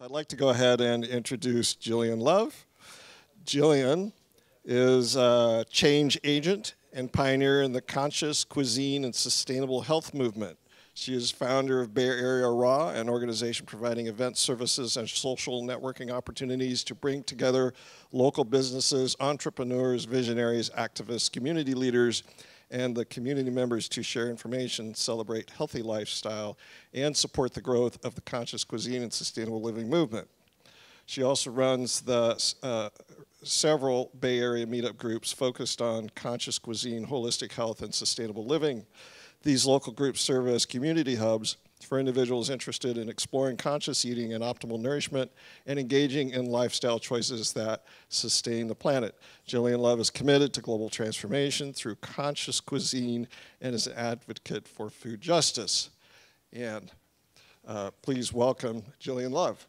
I'd like to go ahead and introduce Jillian Love. Jillian is a change agent and pioneer in the conscious cuisine and sustainable health movement. She is founder of Bay Area Raw, an organization providing event services and social networking opportunities to bring together local businesses, entrepreneurs, visionaries, activists, community leaders, and the community members to share information, celebrate healthy lifestyle, and support the growth of the conscious cuisine and sustainable living movement. She also runs the several Bay Area meetup groups focused on conscious cuisine, holistic health, and sustainable living. These local groups serve as community hubs for individuals interested in exploring conscious eating and optimal nourishment and engaging in lifestyle choices that sustain the planet. Jillian Love is committed to global transformation through conscious cuisine and is an advocate for food justice. And please welcome Jillian Love.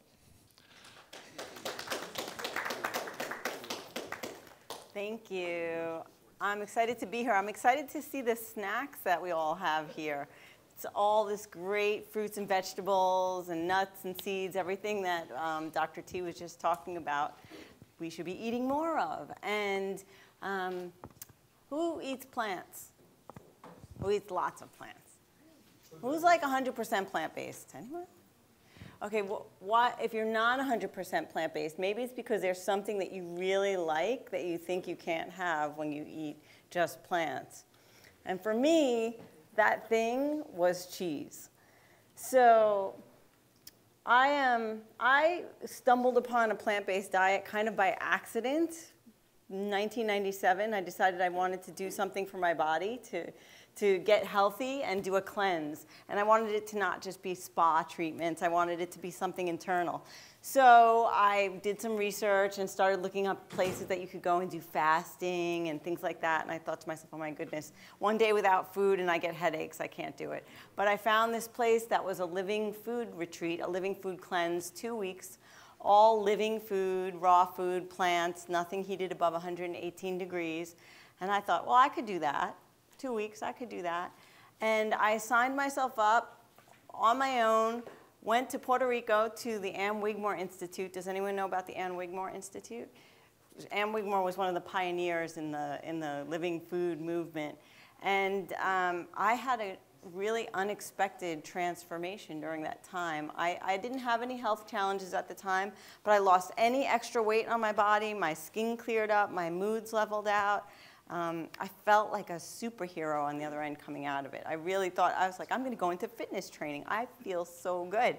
Thank you. I'm excited to be here. I'm excited to see the snacks that we all have here. It's all this great fruits and vegetables and nuts and seeds, everything that Dr. T was just talking about, we should be eating more of. And who eats plants? Who eats lots of plants? Who's like 100% plant-based? Anyone? Okay, well, if you're not 100% plant-based, maybe it's because there's something that you really like that you think you can't have when you eat just plants. And for me, that thing was cheese. So I stumbled upon a plant-based diet kind of by accident. In 1997, I decided I wanted to do something for my body to get healthy and do a cleanse. And I wanted it to not just be spa treatments. I wanted it to be something internal. So I did some research and started looking up places that you could go and do fasting and things like that. And I thought to myself, oh my goodness, one day without food and I get headaches, I can't do it. But I found this place that was a living food retreat, a living food cleanse, 2 weeks, all living food, raw food, plants, nothing heated above 118 degrees. And I thought, well, I could do that. 2 weeks, I could do that. And I signed myself up on my own, went to Puerto Rico to the Ann Wigmore Institute. Does anyone know about the Ann Wigmore Institute? Ann Wigmore was one of the pioneers in the living food movement. And I had a really unexpected transformation during that time. I didn't have any health challenges at the time, but I lost any extra weight on my body. My skin cleared up, my moods leveled out. I felt like a superhero on the other end coming out of it. I really thought, I was like, I'm going to go into fitness training. I feel so good.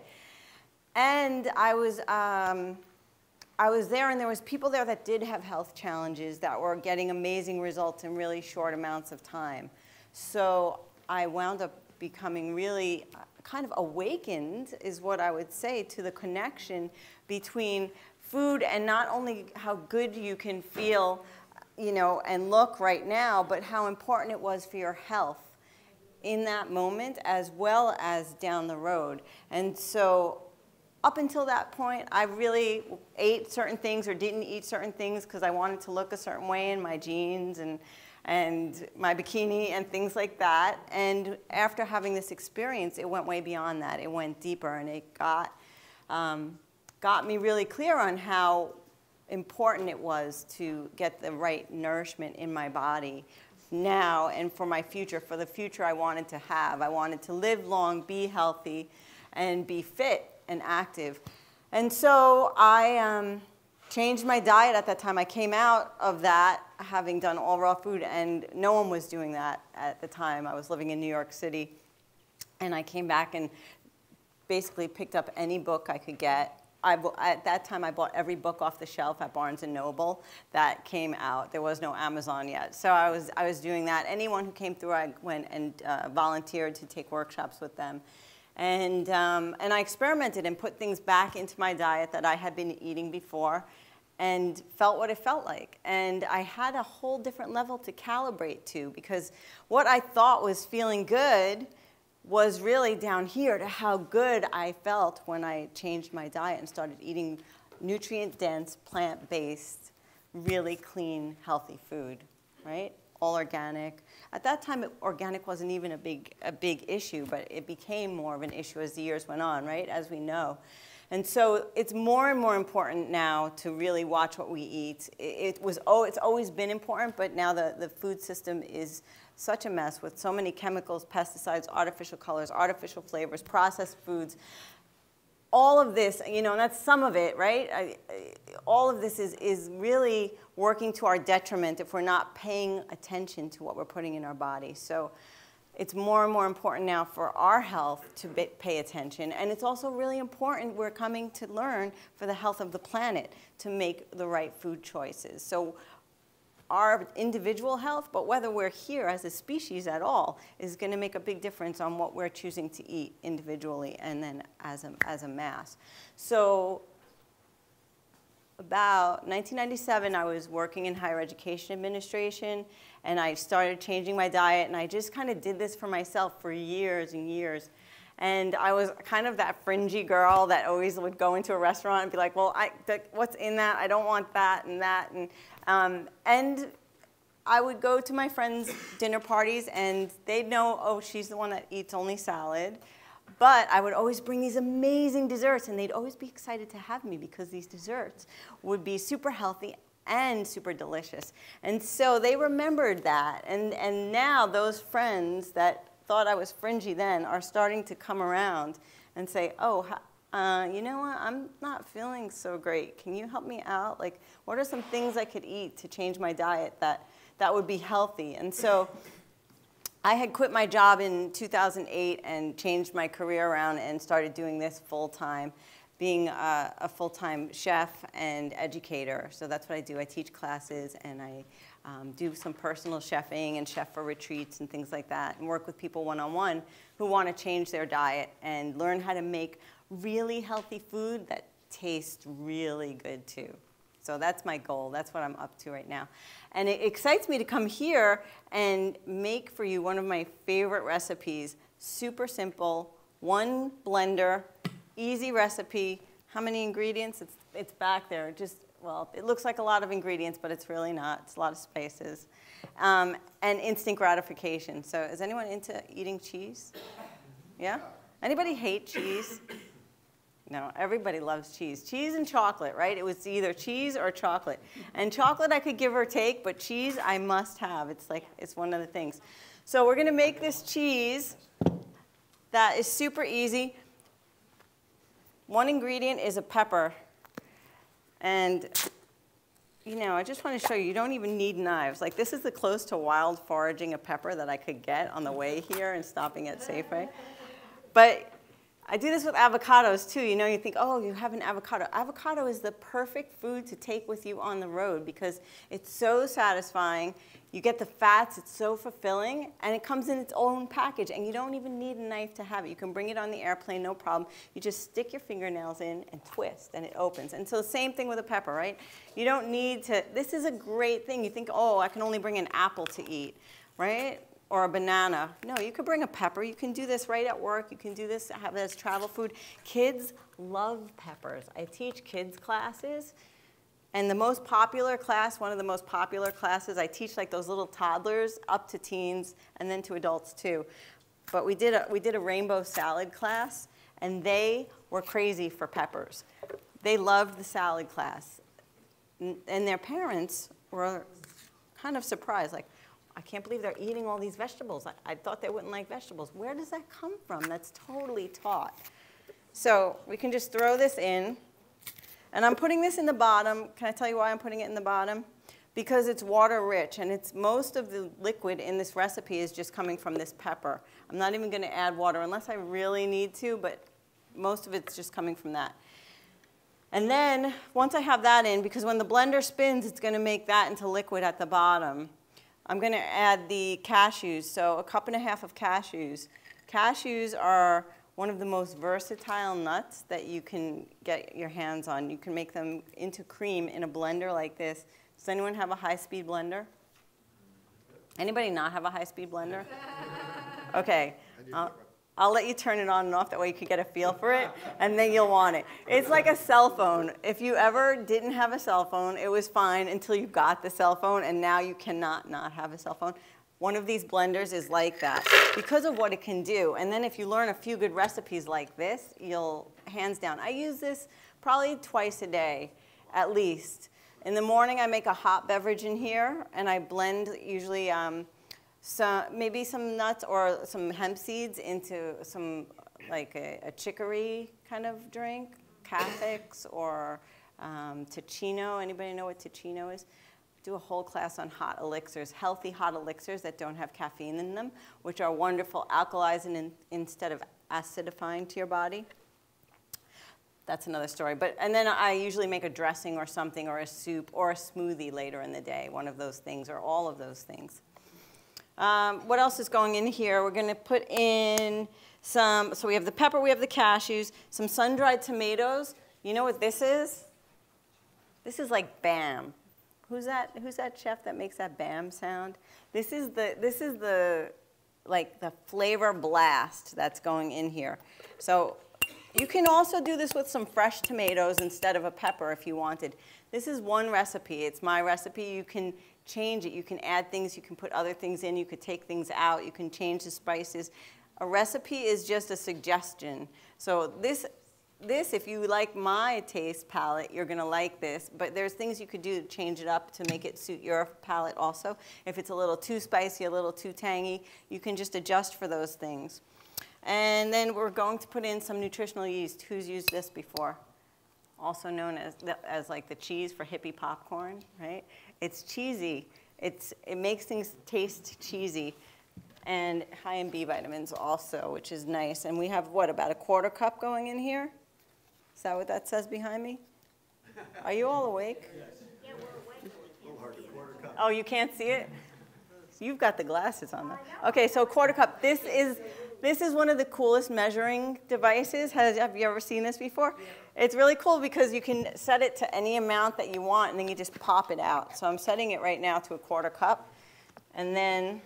And I was there, and there was people there that did have health challenges that were getting amazing results in really short amounts of time. So I wound up becoming really kind of awakened, is what I would say, to the connection between food and not only how good you can feel, you know, and look right now, but how important it was for your health in that moment as well as down the road. And so up until that point, I really ate certain things or didn't eat certain things because I wanted to look a certain way in my jeans and my bikini and things like that. And after having this experience, it went way beyond that. It went deeper, and it got me really clear on how important it was to get the right nourishment in my body now and for my future, for the future I wanted to have. I wanted to live long, be healthy, and be fit and active. And so I changed my diet at that time. I came out of that having done all raw food, and no one was doing that at the time. I was living in New York City, and I came back and basically picked up any book I could get. At that time, I bought every book off the shelf at Barnes & Noble that came out. There was no Amazon yet. So I was doing that. Anyone who came through, I went and volunteered to take workshops with them. And I experimented and put things back into my diet that I had been eating before and felt what it felt like. And I had a whole different level to calibrate to, because what I thought was feeling good was really down here to how good I felt when I changed my diet and started eating nutrient-dense, plant-based, really clean, healthy food, right? All organic. At that time, organic wasn't even a big issue, but it became more of an issue as the years went on, right, as we know. And so it's more and more important now to really watch what we eat. It's always been important, but now the food system is such a mess with so many chemicals, pesticides, artificial colors, artificial flavors, processed foods. All of this, you know, and that's some of it, right? All of this is really working to our detriment if we're not paying attention to what we're putting in our body. So it's more and more important now for our health to pay attention. And it's also really important, we're coming to learn, for the health of the planet to make the right food choices. So our individual health, but whether we're here as a species at all, is going to make a big difference on what we're choosing to eat individually and then as a mass. So about 1997, I was working in higher education administration, and I started changing my diet, and I just kind of did this for myself for years and years. And I was kind of that fringy girl that always would go into a restaurant and be like, well, what's in that? I don't want that and that. And I would go to my friends' dinner parties, and they'd know, oh, she's the one that eats only salad. But I would always bring these amazing desserts, and they'd always be excited to have me because these desserts would be super healthy and super delicious. And so they remembered that. And now those friends that thought I was fringy then are starting to come around and say, oh, you know what, I'm not feeling so great. Can you help me out? Like, what are some things I could eat to change my diet that would be healthy? And so I had quit my job in 2008 and changed my career around and started doing this full-time, being a full-time chef and educator. So that's what I do. I teach classes, and I do some personal chefing and chef for retreats and things like that, and work with people one-on-one who want to change their diet and learn how to make really healthy food that tastes really good too. So that's my goal. That's what I'm up to right now. And it excites me to come here and make for you one of my favorite recipes. Super simple, one blender, easy recipe. How many ingredients? It's back there. Just, well, it looks like a lot of ingredients, but it's really not. It's a lot of spices. And instant gratification. So is anyone into eating cheese? Yeah? Anybody hate cheese? No, everybody loves cheese. Cheese and chocolate, right? It was either cheese or chocolate. And chocolate I could give or take, but cheese I must have. It's like, it's one of the things. So we're going to make this cheese that is super easy. One ingredient is a pepper. And, you know, I just want to show you, you don't even need knives. Like, this is the close to wild foraging a pepper that I could get on the way here and stopping at Safeway. But I do this with avocados too. You know, you think, oh, you have an avocado. Avocado is the perfect food to take with you on the road because it's so satisfying. You get the fats, it's so fulfilling, and it comes in its own package, and you don't even need a knife to have it. You can bring it on the airplane, no problem. You just stick your fingernails in and twist, and it opens. And so the same thing with a pepper, right? You don't need to, this is a great thing. You think, oh, I can only bring an apple to eat, right? Or a banana. No, you could bring a pepper. You can do this right at work. You can do this, have it as travel food. Kids love peppers. I teach kids classes. And the most popular class, one of the most popular classes, I teach like those little toddlers up to teens and then to adults too. But we did a rainbow salad class, and they were crazy for peppers. They loved the salad class. And their parents were kind of surprised, like, I can't believe they're eating all these vegetables. I thought they wouldn't like vegetables. Where does that come from? That's totally taught. So we can just throw this in. And I'm putting this in the bottom. Can I tell you why I'm putting it in the bottom? Because it's water rich, and it's most of the liquid in this recipe is just coming from this pepper. I'm not even going to add water unless I really need to, but most of it's just coming from that. And then once I have that in, because when the blender spins, it's going to make that into liquid at the bottom. I'm going to add the cashews, so 1.5 cups of cashews. Cashews are one of the most versatile nuts that you can get your hands on. You can make them into cream in a blender like this. Does anyone have a high-speed blender? Anybody not have a high-speed blender? Okay. I'll let you turn it on and off, that way you can get a feel for it, and then you'll want it. It's like a cell phone. If you ever didn't have a cell phone, it was fine until you got the cell phone, and now you cannot not have a cell phone. One of these blenders is like that because of what it can do. And then if you learn a few good recipes like this, you'll hands down. I use this probably twice a day, at least. In the morning, I make a hot beverage in here, and I blend usually maybe some nuts or some hemp seeds into some, like a chicory kind of drink, Cathix or Ticino. Anybody know what Ticino is? Do a whole class on hot elixirs, healthy hot elixirs that don't have caffeine in them, which are wonderful alkalizing instead of acidifying to your body. That's another story. And then I usually make a dressing or something, or a soup, or a smoothie later in the day, one of those things, or all of those things. What else is going in here? We're going to put in so we have the pepper, we have the cashews, some sun-dried tomatoes. You know what this is? This is like Bam. Who's that chef that makes that Bam sound? This is the flavor blast that's going in here. So you can also do this with some fresh tomatoes instead of a pepper if you wanted. This is one recipe. It's my recipe. You can change it. You can add things. You can put other things in. You could take things out. You can change the spices. A recipe is just a suggestion. So this, if you like my taste palette, you're going to like this. But there's things you could do to change it up to make it suit your palate also. If it's a little too spicy, a little too tangy, you can just adjust for those things. And then we're going to put in some nutritional yeast. Who's used this before? Also known as like the cheese for hippie popcorn, right? It's cheesy. It makes things taste cheesy. And high in B vitamins also, which is nice. And we have, what, about a quarter cup going in here? Is that what that says behind me? Are you all awake? Yes. Yeah, we're awake. Oh, you can't see it? You've got the glasses on though. Okay, so a quarter cup. This is one of the coolest measuring devices. Have you ever seen this before? Yeah. It's really cool because you can set it to any amount that you want, and then you just pop it out. So I'm setting it right now to a quarter cup. And then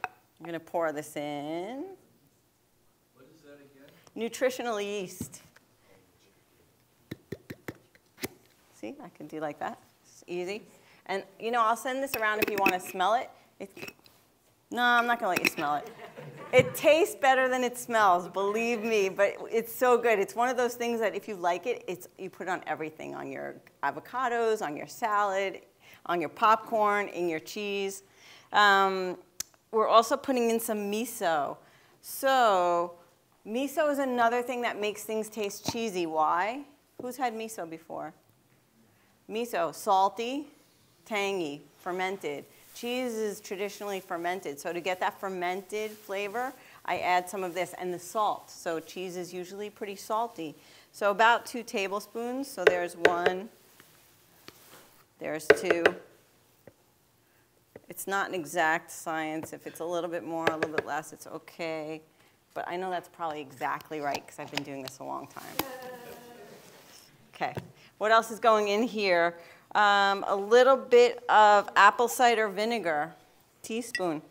I'm going to pour this in. What is that again? Nutritional yeast. See, I can do like that. It's easy. And, you know, I'll send this around if you want to smell it. No, I'm not going to let you smell it. It tastes better than it smells, believe me, but it's so good. It's one of those things that if you like it, you put it on everything, on your avocados, on your salad, on your popcorn, in your cheese. We're also putting in some miso. So miso is another thing that makes things taste cheesy. Why? Who's had miso before? Miso, salty, tangy, fermented. Cheese is traditionally fermented. So to get that fermented flavor, I add some of this and the salt. So cheese is usually pretty salty. So about 2 tablespoons. So there's 1, there's 2. It's not an exact science. If it's a little bit more, a little bit less, it's okay. But I know that's probably exactly right because I've been doing this a long time. Okay. What else is going in here? A little bit of apple cider vinegar, teaspoon.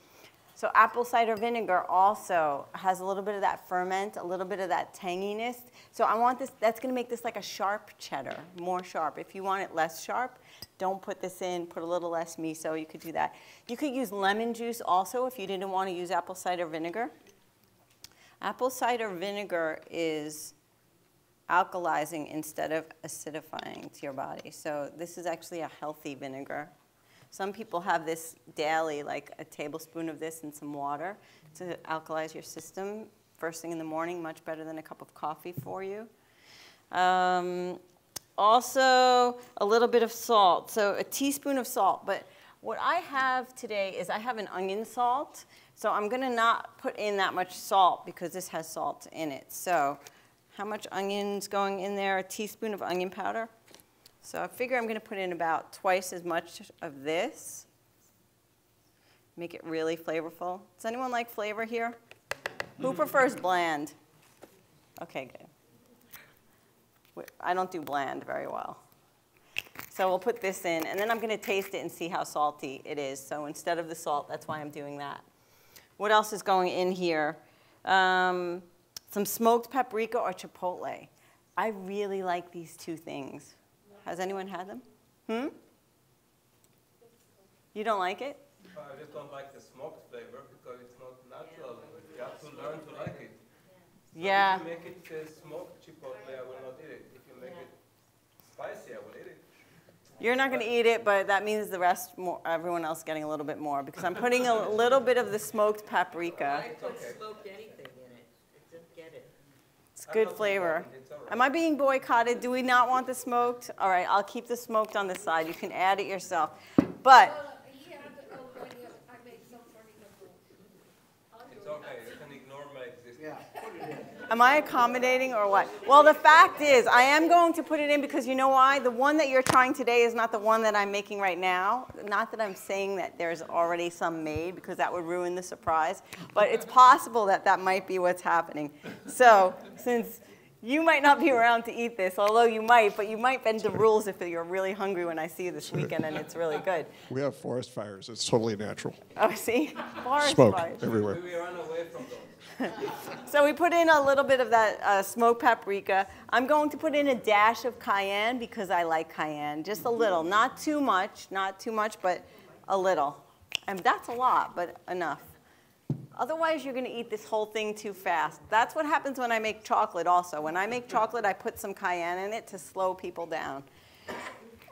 So apple cider vinegar also has a little bit of that ferment, a little bit of that tanginess. So I want this, that's going to make this like a sharp cheddar, more sharp. If you want it less sharp, don't put this in, put a little less miso, you could do that. You could use lemon juice also if you didn't want to use apple cider vinegar. Apple cider vinegar is alkalizing instead of acidifying to your body. So this is actually a healthy vinegar. Some people have this daily, like a tablespoon of this and some water to alkalize your system first thing in the morning, much better than a cup of coffee for you. Also, a little bit of salt, so a teaspoon of salt. But what I have today is I have an onion salt, so I'm going to not put in that much salt because this has salt in it. So how much onion's going in there? A teaspoon of onion powder. So I figure I'm going to put in about twice as much of this. Make it really flavorful. Does anyone like flavor here? Who prefers bland? Okay, good. I don't do bland very well. So we'll put this in, and then I'm going to taste it and see how salty it is. So instead of the salt, that's why I'm doing that. What else is going in here? Some smoked paprika or chipotle. I really like these 2 things. Has anyone had them? You don't like it? I just don't like the smoked flavor because it's not natural. You have to learn to like it. Yeah. If you make it smoked chipotle, I will not eat it. If you make it spicy, I will eat it. You're not going to eat it, but that means the rest, everyone else getting a little bit more because I'm putting a little bit of the smoked paprika. I put smoked anything in it. I don't get it. It's good flavor. Am I being boycotted? Do we not want the smoked? All right, I'll keep the smoked on the side. You can add it yourself. But It's okay. You can ignore my existence. am I accommodating or what? Well, the fact is, I am going to put it in because you know why? The one that you're trying today is not the one that I'm making right now. Not that I'm saying that there's already some made because that would ruin the surprise. But it's possible that that might be what's happening. So since you might not be around to eat this, although you might, but you might bend the rules if you're really hungry when I see you this weekend and it's really good. We have forest fires. It's totally natural. Oh, see? Forest Smoke fires. everywhere. We run away from those. So we put in a little bit of that smoked paprika. I'm going to put in a dash of cayenne because I like cayenne, just a little, not too much, but a little. And that's a lot, but enough. Otherwise, you're going to eat this whole thing too fast. That's what happens when I make chocolate also. When I make chocolate, I put some cayenne in it to slow people down.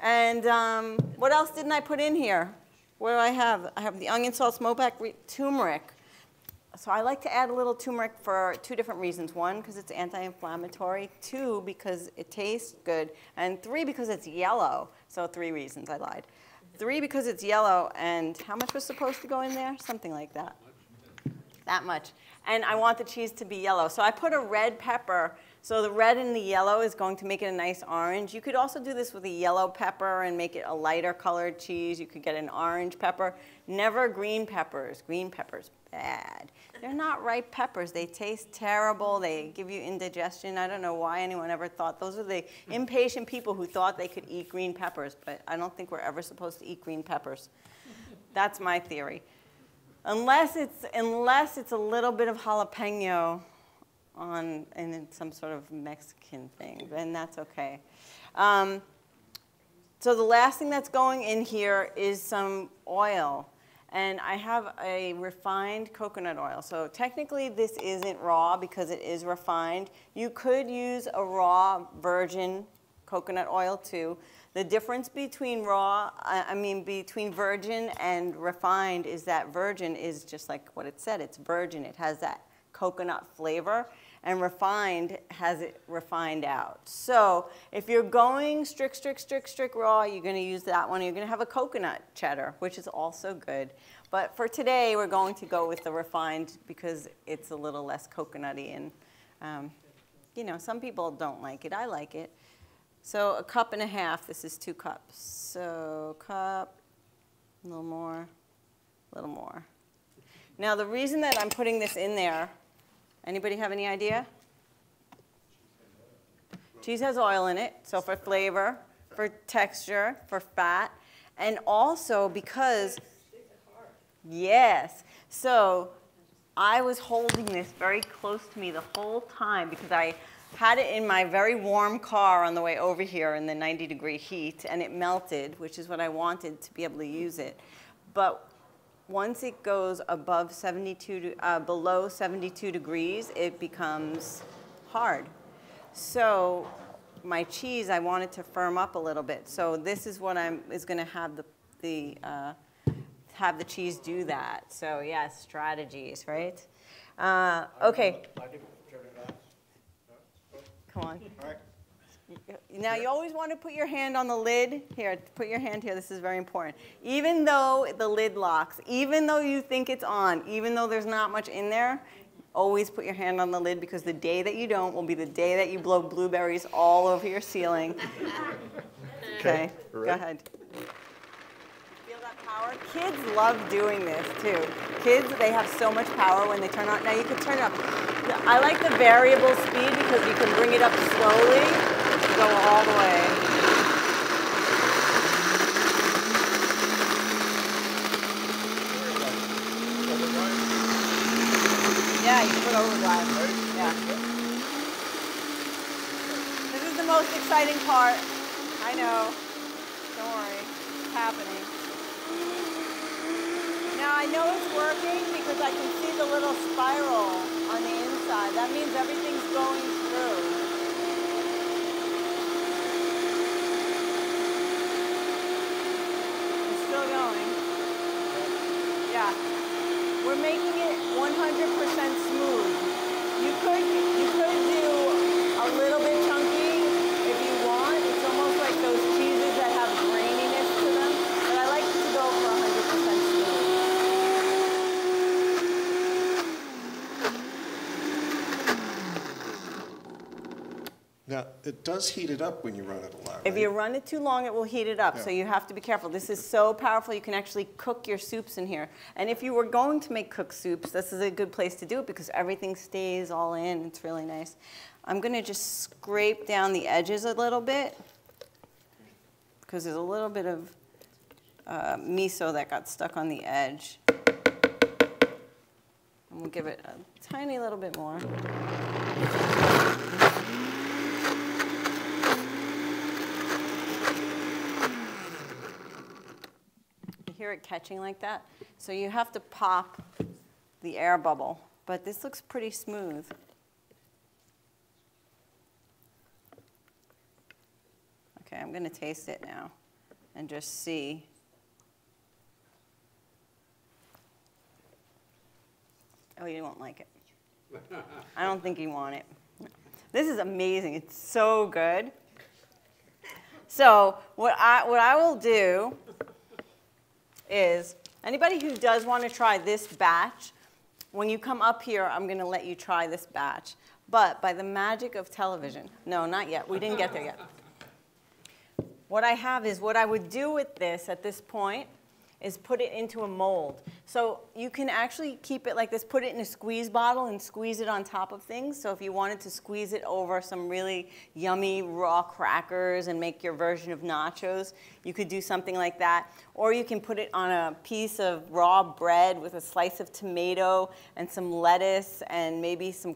And what else didn't I put in here? What do I have? I have the onion salt, smoked paprika, turmeric. So I like to add a little turmeric for two different reasons. One, because it's anti-inflammatory. Two, because it tastes good. And three, because it's yellow. So 3 reasons, I lied. 3, because it's yellow. And how much was supposed to go in there? Something like that. That much. And I want the cheese to be yellow. So I put a red pepper. So the red and the yellow is going to make it a nice orange. You could also do this with a yellow pepper and make it a lighter colored cheese. You could get an orange pepper. Never green peppers. Green peppers, bad. They're not ripe peppers. They taste terrible. They give you indigestion. I don't know why anyone ever thought. Those are the impatient people who thought they could eat green peppers. But I don't think we're ever supposed to eat green peppers. That's my theory. Unless it's a little bit of jalapeno in some sort of Mexican thing, then that's okay. So the last thing that's going in here is some oil. And I have a refined coconut oil. So technically this isn't raw because it is refined. You could use a raw virgin coconut oil too. The difference between between virgin and refined is that virgin is just like what it said. It's virgin. It has that coconut flavor. And refined has it refined out. So if you're going strict raw, you're going to use that one. You're going to have a coconut cheddar, which is also good. But for today, we're going to go with the refined because it's a little less coconutty. And, you know, some people don't like it. I like it. So 1.5 cups. This is 2 cups. So cup, a little more, a little more. Now, the reason that I'm putting this in there, anybody have any idea? Cheese has oil in it, so for flavor, for texture, for fat, and also because, yes. So I was holding this very close to me the whole time because I had it in my very warm car on the way over here in the 90-degree heat, and it melted, which is what I wanted to be able to use it. But once it goes above below 72 degrees, it becomes hard. So my cheese, I want it to firm up a little bit. So this is what is going to have the cheese do that. So yes, strategies, right? Okay. Come on. All right. Now, you always want to put your hand on the lid. Here, put your hand here. This is very important. Even though the lid locks, even though you think it's on, even though there's not much in there, always put your hand on the lid because the day that you don't will be the day that you blow blueberries all over your ceiling. Okay, go ahead. Feel that power? Kids love doing this, too. Kids, they have so much power when they turn on. Now, you can turn it up. I like the variable speed because you can bring it up slowly, go all the way. Yeah, you can put overdrive. Yeah. This is the most exciting part. I know. Don't worry. It's happening. Now I know it's working because I can see the little spiral on the inside. That means everything's going through. It's still going. Yeah. We're making it 100% smooth. You could do a little bit chunky if you want. It's almost like those cheeses that have graininess to them. But I like to go for 100% smooth. Now, it does heat it up when you run it a lot, If right? you run it too long, it will heat it up. Yeah. So you have to be careful. This is so powerful. You can actually cook your soups in here. And if you were going to make cooked soups, this is a good place to do it because everything stays all in. It's really nice. I'm going to just scrape down the edges a little bit because there's a little bit of miso that got stuck on the edge. And we'll give it a tiny little bit more. Hear it catching like that. So you have to pop the air bubble, but this looks pretty smooth. Okay, I'm going to taste it now and just see. Oh, you won't like it. I don't think you want it. This is amazing. It's so good. So what I will do is, anybody who does want to try this batch, when you come up here, I'm going to let you try this batch. But by the magic of television, no, not yet. We didn't get there yet. What I have is what I would do with this at this point is put it into a mold. So you can actually keep it like this, put it in a squeeze bottle and squeeze it on top of things. So if you wanted to squeeze it over some really yummy raw crackers and make your version of nachos, you could do something like that. Or you can put it on a piece of raw bread with a slice of tomato and some lettuce and maybe some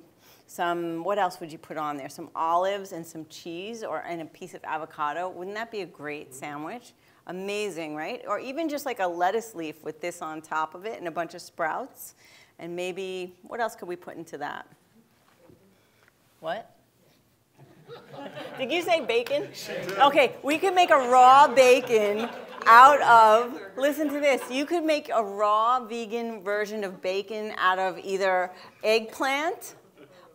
what else would you put on there? Some olives and some cheese and a piece of avocado. Wouldn't that be a great sandwich? Amazing, right? Or even just like a lettuce leaf with this on top of it and a bunch of sprouts. And maybe, what else could we put into that? What? Did you say bacon? Okay, we could make a raw bacon out of, listen to this, you could make a raw vegan version of bacon out of either eggplant,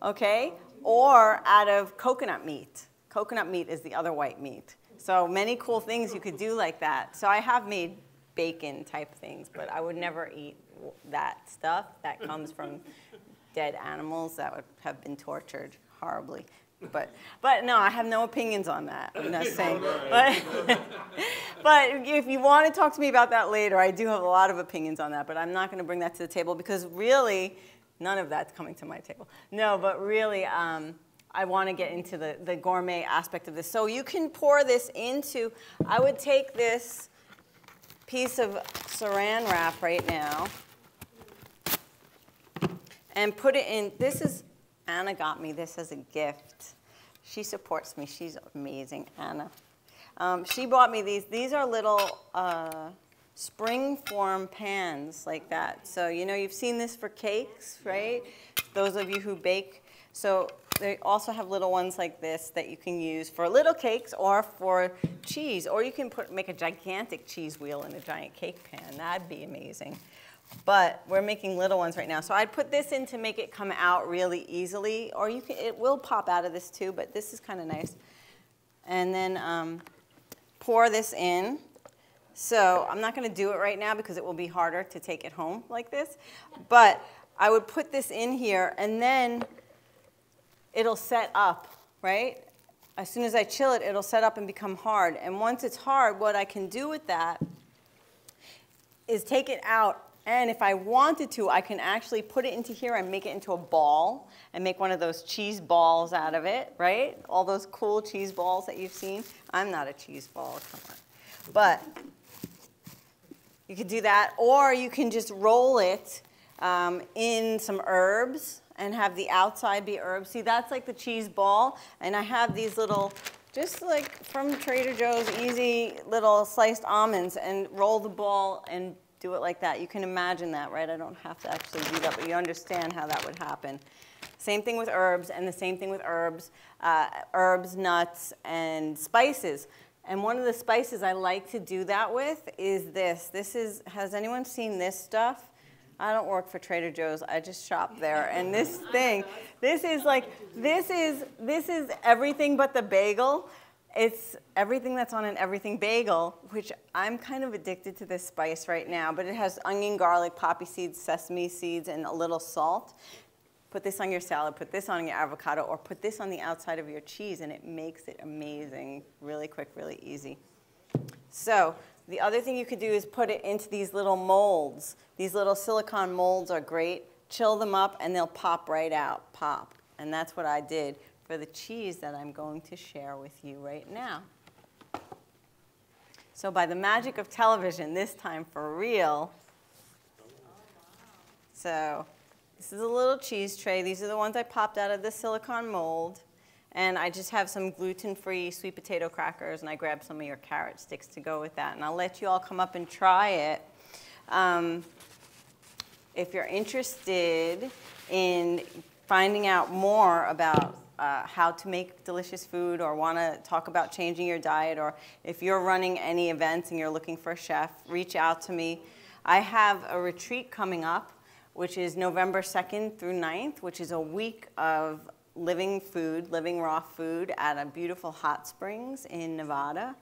okay, or out of coconut meat. Coconut meat is the other white meat. So many cool things you could do like that. So I have made bacon type things, but I would never eat that stuff that comes from dead animals that would have been tortured horribly. But no, I have no opinions on that. I'm not saying. But if you want to talk to me about that later, I do have a lot of opinions on that. But I'm not going to bring that to the table because really, none of that's coming to my table. No, but really, I want to get into the gourmet aspect of this. So you can pour this into, I would take this piece of saran wrap right now and put it in, this is, Anna got me this as a gift. She supports me, she's amazing, Anna. She bought me these. These are little spring form pans like that. So, you know, you've seen this for cakes, right? Those of you who bake. So they also have little ones like this that you can use for little cakes or for cheese. Or you can make a gigantic cheese wheel in a giant cake pan. That'd be amazing. But we're making little ones right now. So I'd put this in to make it come out really easily. Or you can, it will pop out of this too, but this is kind of nice. And then pour this in. So I'm not going to do it right now because it will be harder to take it home like this. But I would put this in here, and then it'll set up, right? As soon as I chill it, it'll set up and become hard. And once it's hard, what I can do with that is take it out. And if I wanted to, I can actually put it into here and make it into a ball and make one of those cheese balls out of it, right? All those cool cheese balls that you've seen. I'm not a cheese ball, come on. But you could do that, or you can just roll it in some herbs and have the outside be herbs. See, that's like the cheese ball, and I have these little, just like from Trader Joe's, easy little sliced almonds, and roll the ball and do it like that. You can imagine that, right? I don't have to actually do that, but you understand how that would happen. Same thing with herbs, and the same thing with herbs, nuts, and spices. And one of the spices I like to do that with is this. Has anyone seen this stuff? I don't work for Trader Joe's. I just shop there. And this thing, this is everything but the bagel. It's everything that's on an everything bagel, which I'm kind of addicted to this spice right now. But it has onion, garlic, poppy seeds, sesame seeds, and a little salt. Put this on your salad, put this on your avocado, or put this on the outside of your cheese, and it makes it amazing, really quick, really easy. So the other thing you could do is put it into these little molds. These little silicone molds are great. Chill them up, and they'll pop right out, pop. And that's what I did for the cheese that I'm going to share with you right now. So by the magic of television, this time for real. So this is a little cheese tray. These are the ones I popped out of the silicone mold. And I just have some gluten-free sweet potato crackers, and I grabbed some of your carrot sticks to go with that. And I'll let you all come up and try it. If you're interested in finding out more about how to make delicious food, or want to talk about changing your diet, or if you're running any events and you're looking for a chef, reach out to me. I have a retreat coming up, which is November 2nd through 9th, which is a week of living raw food at a beautiful hot springs in Nevada.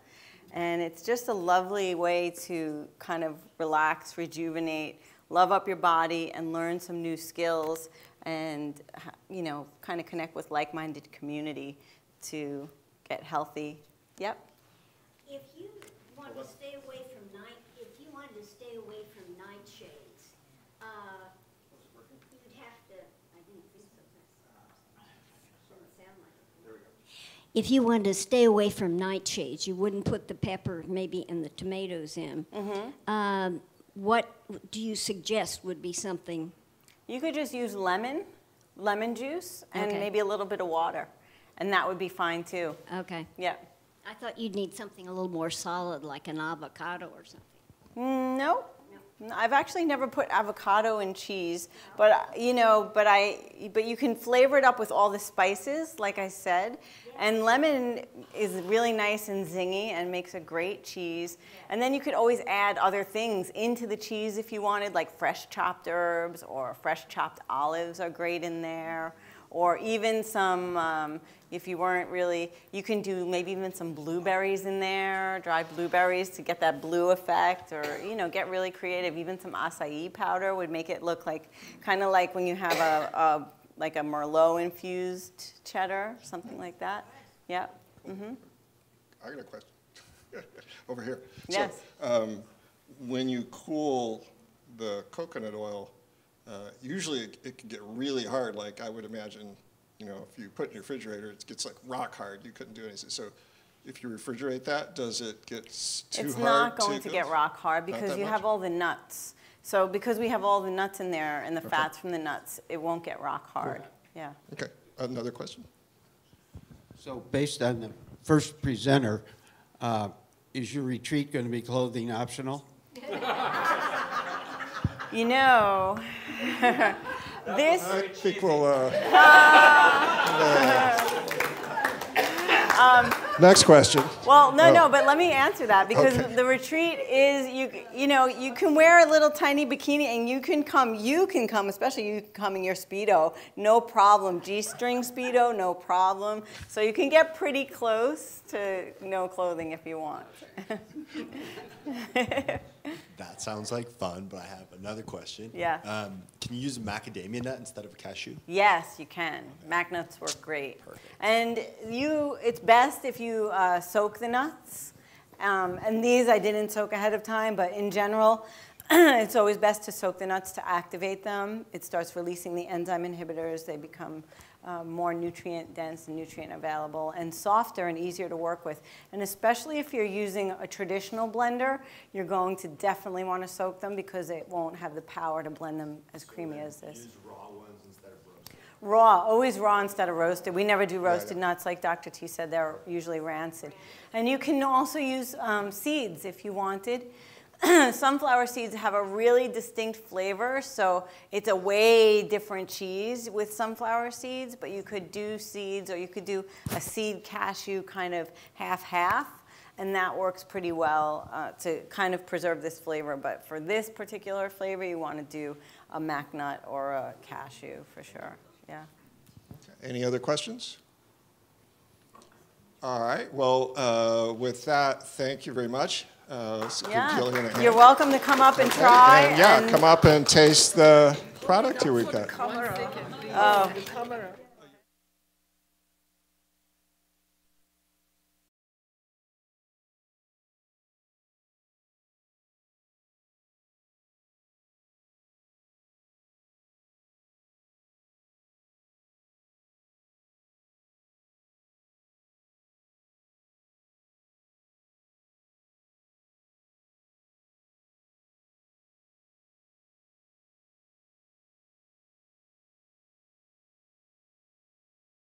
And it's just a lovely way to kind of relax, rejuvenate, love up your body, and learn some new skills, and kind of connect with like-minded community to get healthy. Yep. If you want to stay away from nightshades, you'd have to. I didn't think so. Doesn't sound like it. There we go. If you wanted to stay away from nightshades, you wouldn't put the pepper maybe and the tomatoes in. Mm-hmm. What do you suggest would be something? You could just use lemon juice, and maybe a little bit of water, and that would be fine too. Okay. Yeah. I thought you'd need something a little more solid, like an avocado or something. No. I've actually never put avocado in cheese, but you can flavor it up with all the spices, like I said. And lemon is really nice and zingy and makes a great cheese. And then you could always add other things into the cheese if you wanted, like fresh chopped herbs, or fresh chopped olives are great in there. Or even some, if you weren't really, you can do maybe even some blueberries in there, dried blueberries to get that blue effect, or get really creative. Even some acai powder would make it look like, kind of like when you have a Merlot infused cheddar, something like that. Yeah. Mm-hmm. I got a question over here. Yes. So, when you cool the coconut oil, usually it can get really hard. Like I would imagine, if you put it in your refrigerator, it gets like rock hard. You couldn't do anything. So if you refrigerate that, does it get too hard? It's not going to get rock hard because you have all the nuts. So because we have all the nuts in there and the fats from the nuts, it won't get rock hard. Cool. Yeah. Okay. Another question? So based on the first presenter, is your retreat going to be clothing optional? This. I think we'll. Next question. Well, no, but let me answer that, because the retreat is you can wear a little tiny bikini, and you can come, especially you can come in your Speedo, no problem. G-string Speedo, no problem. So you can get pretty close to no clothing if you want. That sounds like fun, but I have another question. Yeah. Can you use a macadamia nut instead of a cashew? Yes, you can. Mac nuts work great. Perfect. And it's best if you soak the nuts. And these I didn't soak ahead of time, but in general, it's always best to soak the nuts to activate them. It starts releasing the enzyme inhibitors. They become more nutrient dense and nutrient available, and softer and easier to work with. And especially if you're using a traditional blender, you're going to definitely want to soak them, because it won't have the power to blend them as creamy as this. Use raw ones instead of roasted. Raw, always raw instead of roasted. We never do roasted nuts, like Dr. T said. They're usually rancid. And you can also use seeds if you wanted. sunflower seeds have a really distinct flavor, so it's a way different cheese with sunflower seeds, but you could do seeds or you could do a seed cashew kind of half-half, and that works pretty well to kind of preserve this flavor. But for this particular flavor, you want to do a mac nut or a cashew for sure. Yeah. Any other questions? All right. Well, with that, thank you very much. Let's give Jillian a hand. You're welcome to come up and try. And come up and taste the product here we've got. Oh.